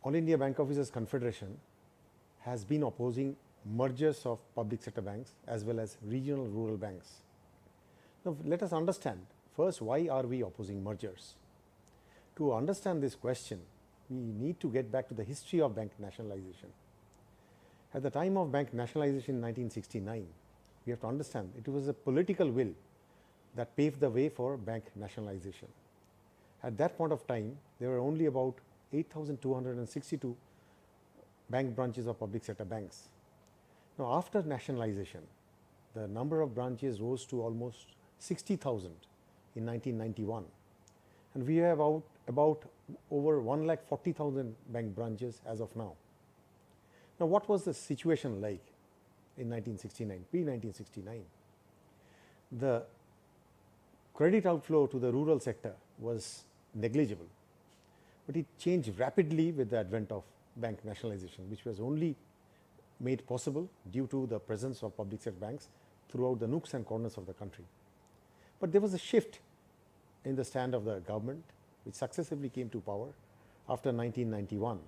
All India Bank Officers Confederation has been opposing mergers of public sector banks as well as regional rural banks. Now, let us understand first, why are we opposing mergers? To understand this question, we need to get back to the history of bank nationalization. At the time of bank nationalization in 1969, we have to understand it was a political will that paved the way for bank nationalization. At that point of time, there were only about 8,262 bank branches of public sector banks. Now, after nationalization, the number of branches rose to almost 60,000 in 1991, and we have about over 1,40,000 bank branches as of now. Now, what was the situation like in 1969, pre-1969? The credit outflow to the rural sector was negligible, but it changed rapidly with the advent of bank nationalization, which was only made possible due to the presence of public sector banks throughout the nooks and corners of the country. But there was a shift in the stand of the government, which successively came to power after 1991.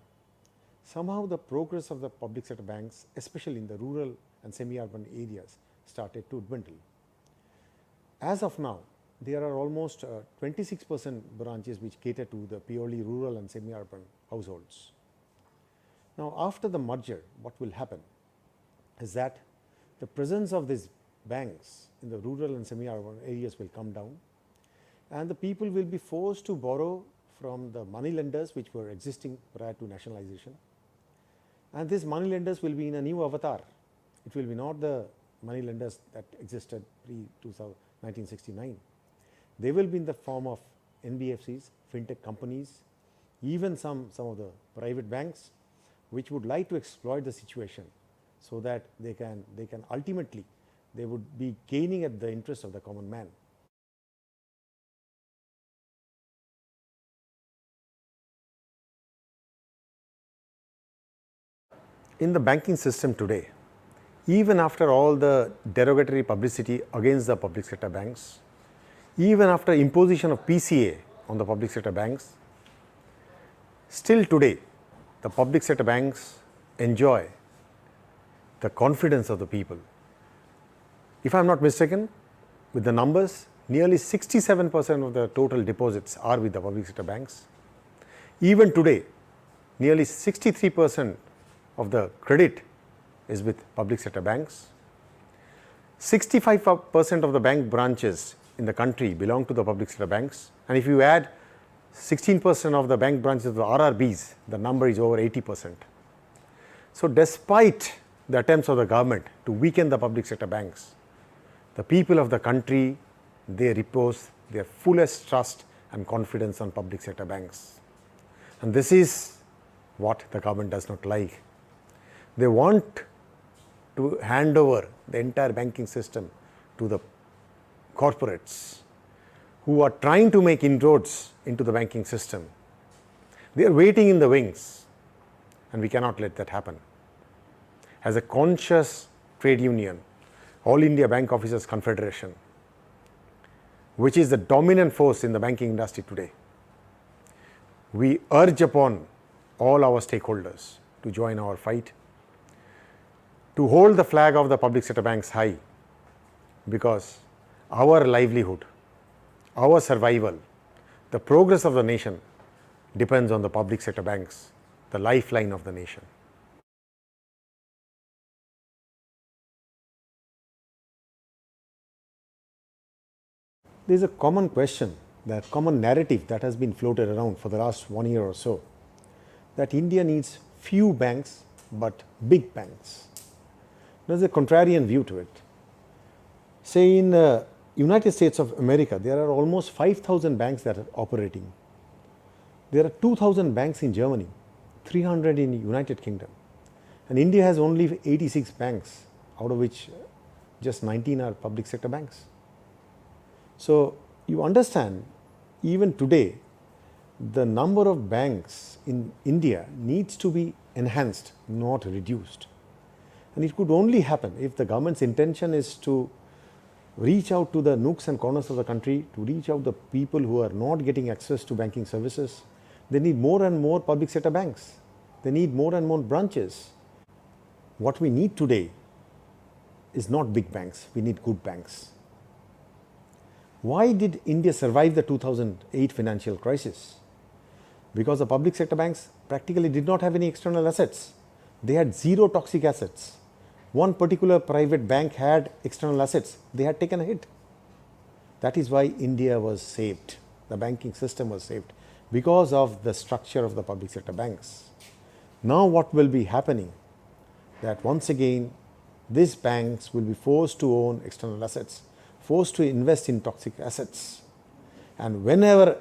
Somehow the progress of the public sector banks, especially in the rural and semi-urban areas, started to dwindle. As of now, there are almost 26% branches which cater to the purely rural and semi-urban households. Now, after the merger, what will happen is that the presence of these banks in the rural and semi-urban areas will come down, and the people will be forced to borrow from the money lenders which were existing prior to nationalization. And these money lenders will be in a new avatar. It will be not the money lenders that existed pre-1969. They will be in the form of NBFCs, fintech companies, even some of the private banks, which would like to exploit the situation so that they can ultimately, they would be gaining at the interest of the common man. In the banking system today, even after all the derogatory publicity against the public sector banks, even after imposition of PCA on the public sector banks, still today the public sector banks enjoy the confidence of the people. If I am not mistaken, with the numbers, nearly 67% of the total deposits are with the public sector banks. Even today, nearly 63% of the credit is with public sector banks. 65% of the bank branches in the country belong to the public sector banks, and if you add 16% of the bank branches of the RRBs, the number is over 80%. So, despite the attempts of the government to weaken the public sector banks, the people of the country, they repose their fullest trust and confidence on public sector banks. And this is what the government does not like. They want to hand over the entire banking system to the corporates who are trying to make inroads into the banking system. They are waiting in the wings, and we cannot let that happen. As a conscious trade union, All India Bank Officers Confederation, which is the dominant force in the banking industry today, we urge upon all our stakeholders to join our fight, to hold the flag of the public sector banks high, because our livelihood, our survival, the progress of the nation depends on the public sector banks, the lifeline of the nation. There is a common question, that common narrative that has been floated around for the last 1 year or so, that India needs few banks but big banks. There is a contrarian view to it. Say in the United States of America, there are almost 5,000 banks that are operating. There are 2,000 banks in Germany, 300 in the United Kingdom, and India has only 86 banks, out of which just 19 are public sector banks. So, you understand, even today, the number of banks in India needs to be enhanced, not reduced. And it could only happen if the government's intention is to reach out to the nooks and corners of the country, to reach out the people who are not getting access to banking services. They need more and more public sector banks. They need more and more branches. What we need today is not big banks, we need good banks. Why did India survive the 2008 financial crisis? Because the public sector banks practically did not have any external assets. They had zero toxic assets. One particular private bank had external assets. They had taken a hit. That is why India was saved. The banking system was saved because of the structure of the public sector banks. Now what will be happening? That once again, these banks will be forced to own external assets, forced to invest in toxic assets. And whenever,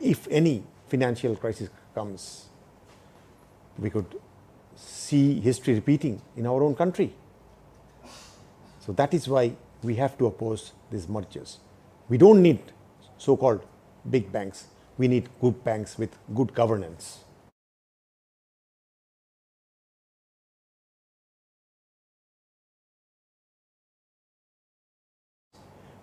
if any, financial crisis comes, we could see history repeating in our own country. So that is why we have to oppose these mergers. We don't need so-called big banks. We need good banks with good governance.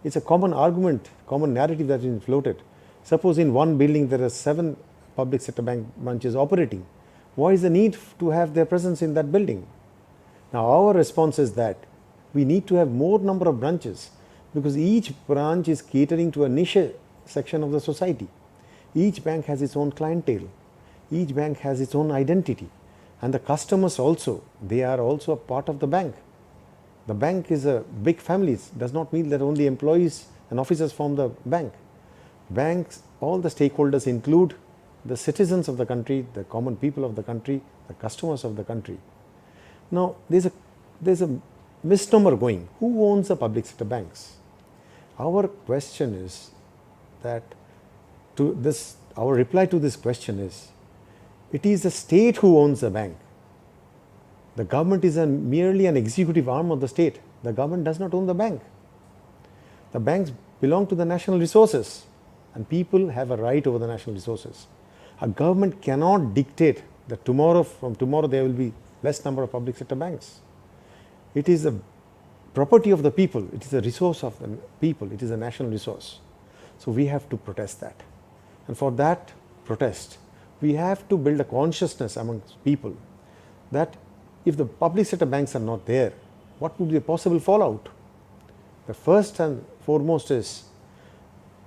It's a common argument, common narrative that has been floated. Suppose in one building there are 7 public sector bank branches operating. Why is the need to have their presence in that building? Now our response is that we need to have more number of branches because each branch is catering to a niche section of the society. Each bank has its own clientele. Each bank has its own identity. And the customers also, they are also a part of the bank. The bank is a big family. It does not mean that only employees and officers form the bank. Banks, all the stakeholders include the citizens of the country, the common people of the country, the customers of the country. Now, there's a misnomer going. Who owns the public sector banks? Our question is that our reply to this question is, it is the state who owns the bank. The government is merely an executive arm of the state. The government does not own the bank. The banks belong to the national resources, and people have a right over the national resources. A government cannot dictate that from tomorrow there will be less number of public sector banks. It is a property of the people. It is a resource of the people. It is a national resource. So we have to protest that. And for that protest, we have to build a consciousness amongst people that if the public sector banks are not there, what would be the possible fallout? The first and foremost is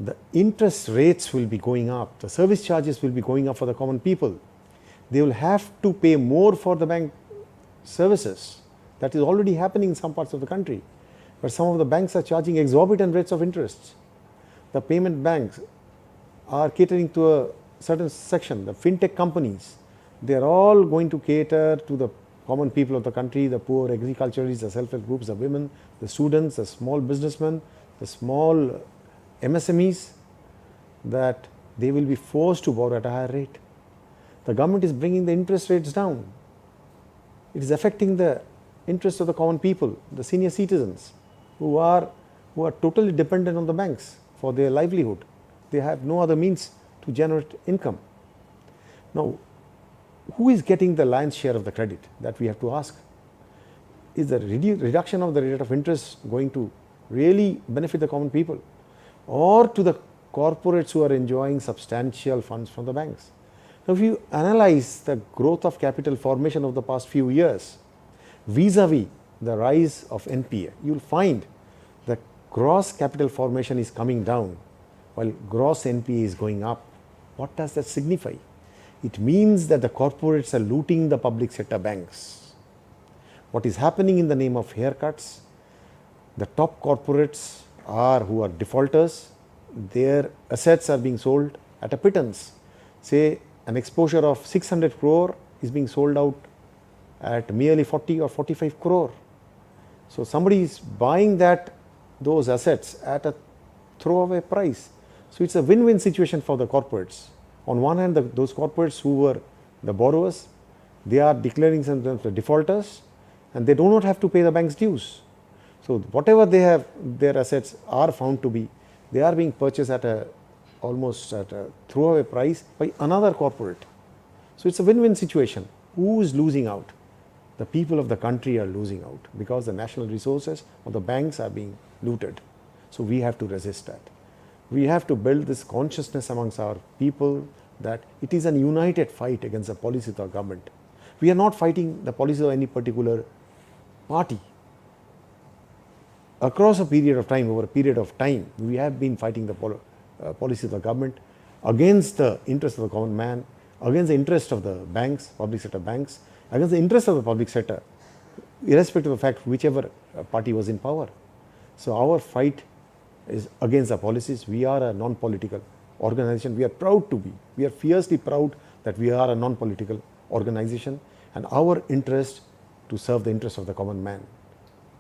the interest rates will be going up, the service charges will be going up for the common people. They will have to pay more for the bank services. That is already happening in some parts of the country, where some of the banks are charging exorbitant rates of interest. The payment banks are catering to a certain section, the fintech companies. They are all going to cater to the common people of the country, the poor, agriculturists, the self-help groups, the women, the students, the small businessmen, the small MSMEs, that they will be forced to borrow at a higher rate. The government is bringing the interest rates down. It is affecting the interests of the common people, the senior citizens who are totally dependent on the banks for their livelihood. They have no other means to generate income. Now, who is getting the lion's share of the credit? That we have to ask. Is the reduction of the rate of interest going to really benefit the common people, or to the corporates who are enjoying substantial funds from the banks? Now, if you analyze the growth of capital formation of the past few years vis-a-vis the rise of NPA, you will find that gross capital formation is coming down while gross NPA is going up. What does that signify? It means that the corporates are looting the public sector banks. What is happening in the name of haircuts? The top corporates who are defaulters, their assets are being sold at a pittance. Say an exposure of 600 crore is being sold out at merely 40 or 45 crore. So somebody is buying those assets at a throwaway price. So it's a win-win situation for the corporates. On one hand, those corporates who were the borrowers, they are declaring themselves the defaulters, and they do not have to pay the bank's dues. So whatever they have, their assets are found to be, they are being purchased almost at a throwaway price by another corporate. So it's a win-win situation. Who is losing out? The people of the country are losing out because the national resources of the banks are being looted. So we have to resist that. We have to build this consciousness amongst our people that it is a united fight against the policies of the government. We are not fighting the policies of any particular party. Across a period of time, over a period of time, we have been fighting the policies of the government against the interest of the common man, against the interest of the banks, public sector banks, against the interest of the public sector, irrespective of the fact whichever party was in power. So our fight is against the policies. We are a non-political organization. We are proud to be. We are fiercely proud that we are a non-political organization, and our interest to serve the interest of the common man,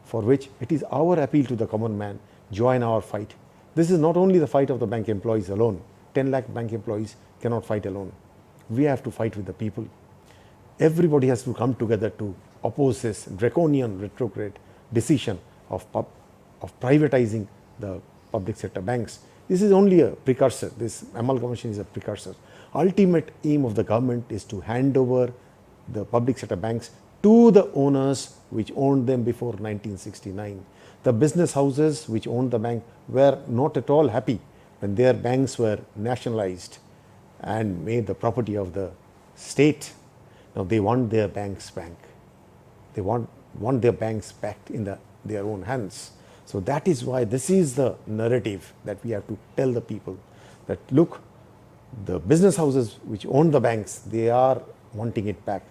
for which it is our appeal to the common man, join our fight. This is not only the fight of the bank employees alone. 10 lakh bank employees cannot fight alone. We have to fight with the people. Everybody has to come together to oppose this draconian retrograde decision of privatizing the public sector banks. This is only a precursor. This amalgamation is a precursor. Ultimate aim of the government is to hand over the public sector banks to the owners which owned them before 1969. The business houses which owned the bank were not at all happy when their banks were nationalized and made the property of the state. Now they want their banks back. They want their banks back in their own hands. So that is why this is the narrative that we have to tell the people, that look, the business houses which own the banks, they are wanting it back.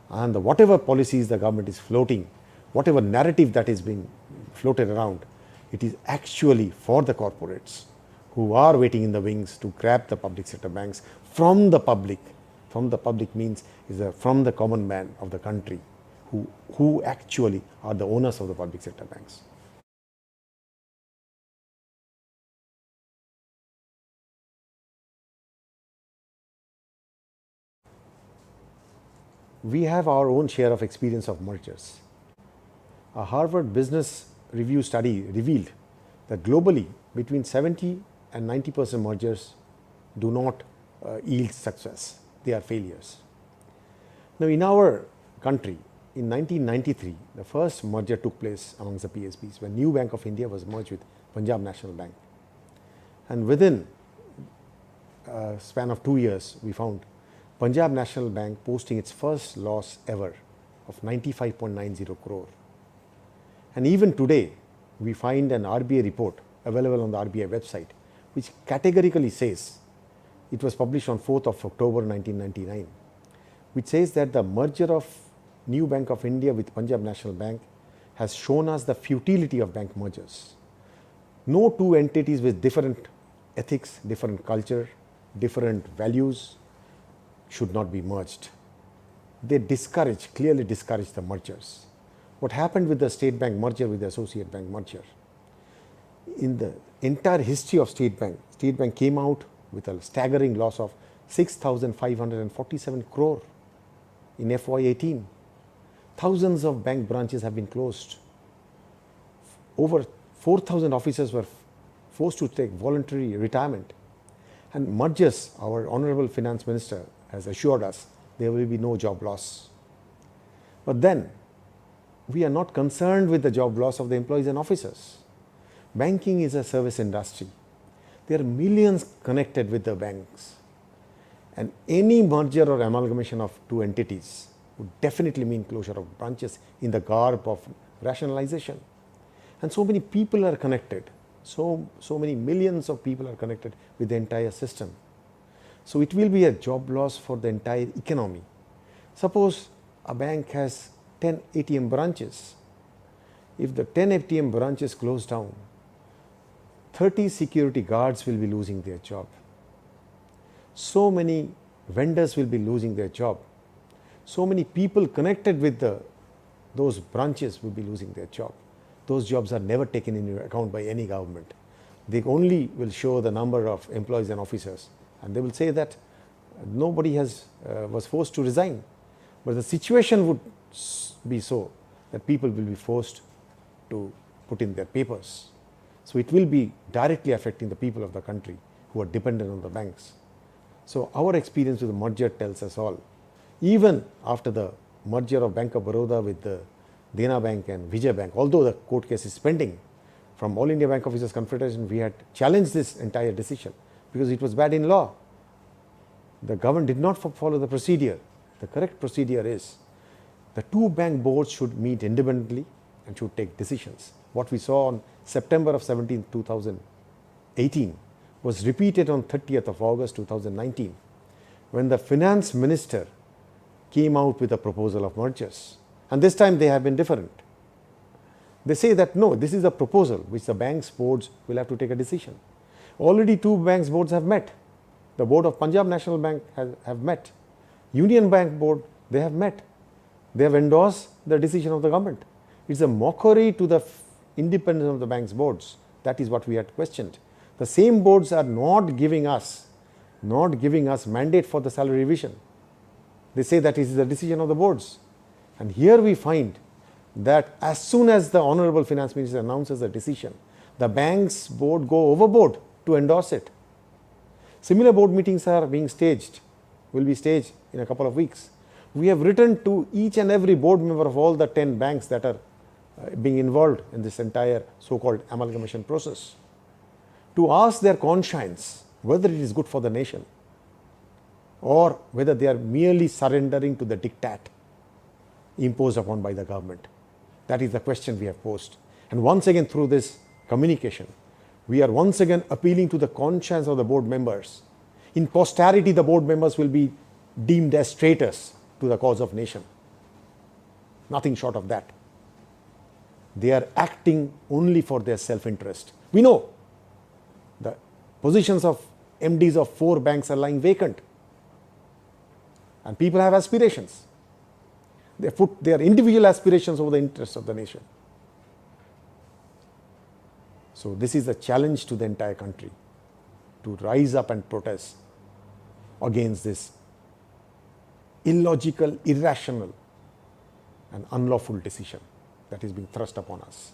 And whatever policies the government is floating, whatever narrative that is being floated around, it is actually for the corporates who are waiting in the wings to grab the public sector banks from the public. From the public means from the common man of the country who actually are the owners of the public sector banks. We have our own share of experience of mergers. A Harvard Business Review study revealed that globally, between 70 and 90% mergers do not yield success. They are failures. Now, in our country, in 1993, the first merger took place amongst the PSBs when New Bank of India was merged with Punjab National Bank. And within a span of 2 years, we found Punjab National Bank posting its first loss ever of 95.90 crore. And even today, we find an RBI report available on the RBI website, which categorically says, it was published on 4th of October 1999, which says that the merger of New Bank of India with Punjab National Bank has shown us the futility of bank mergers. No two entities with different ethics, different culture, different values should not be merged. They clearly discourage the mergers. What happened with the State Bank merger with the Associate Bank merger? In the entire history of State Bank came out with a staggering loss of 6,547 crore in FY18. Thousands of bank branches have been closed. Over 4,000 officers were forced to take voluntary retirement. And mergers, our Honorable Finance Minister has assured us there will be no job loss. But then, we are not concerned with the job loss of the employees and officers. Banking is a service industry. There are millions connected with the banks. And any merger or amalgamation of two entities would definitely mean closure of branches in the garb of rationalization. And so many people are connected. So many millions of people are connected with the entire system. So it will be a job loss for the entire economy. Suppose a bank has 10 ATM branches. If the 10 ATM branches close down, 30 security guards will be losing their job. So many vendors will be losing their job. So many people connected with those branches will be losing their job. Those jobs are never taken into account by any government. They only will show the number of employees and officers, and they will say that nobody was forced to resign. But the situation would be so that people will be forced to put in their papers. So it will be directly affecting the people of the country who are dependent on the banks. So our experience with the merger tells us all. Even after the merger of Bank of Baroda with the Dena Bank and Vijay Bank, although the court case is pending, from All India Bank Officers Confederation, we had challenged this entire decision because it was bad in law. The government did not follow the procedure. The correct procedure is The two bank boards should meet independently and should take decisions. What we saw on September of 17, 2018 was repeated on 30th of August 2019 when the finance minister came out with a proposal of mergers. And this time they have been different. They say that no, this is a proposal which the bank's boards will have to take a decision. Already two banks boards have met. The board of Punjab National Bank have met. Union Bank board, they have met. They have endorsed the decision of the government. It's a mockery to the independence of the bank's boards. That is what we had questioned. The same boards are not giving us mandate for the salary revision. They say that it is the decision of the boards. And here we find that as soon as the Honorable Finance Minister announces a decision, the bank's board go overboard to endorse it. Similar board meetings are being staged, will be staged in a couple of weeks. We have written to each and every board member of all the 10 banks that are being involved in this entire so-called amalgamation process to ask their conscience whether it is good for the nation or whether they are merely surrendering to the diktat imposed upon by the government. That is the question we have posed. And once again, through this communication, we are once again appealing to the conscience of the board members. In posterity, the board members will be deemed as traitors to the cause of nation. Nothing short of that. They are acting only for their self-interest. We know the positions of MDs of 4 banks are lying vacant. And people have aspirations. They put their individual aspirations over the interests of the nation. So this is a challenge to the entire country to rise up and protest against this illogical, irrational and unlawful decision that is being thrust upon us.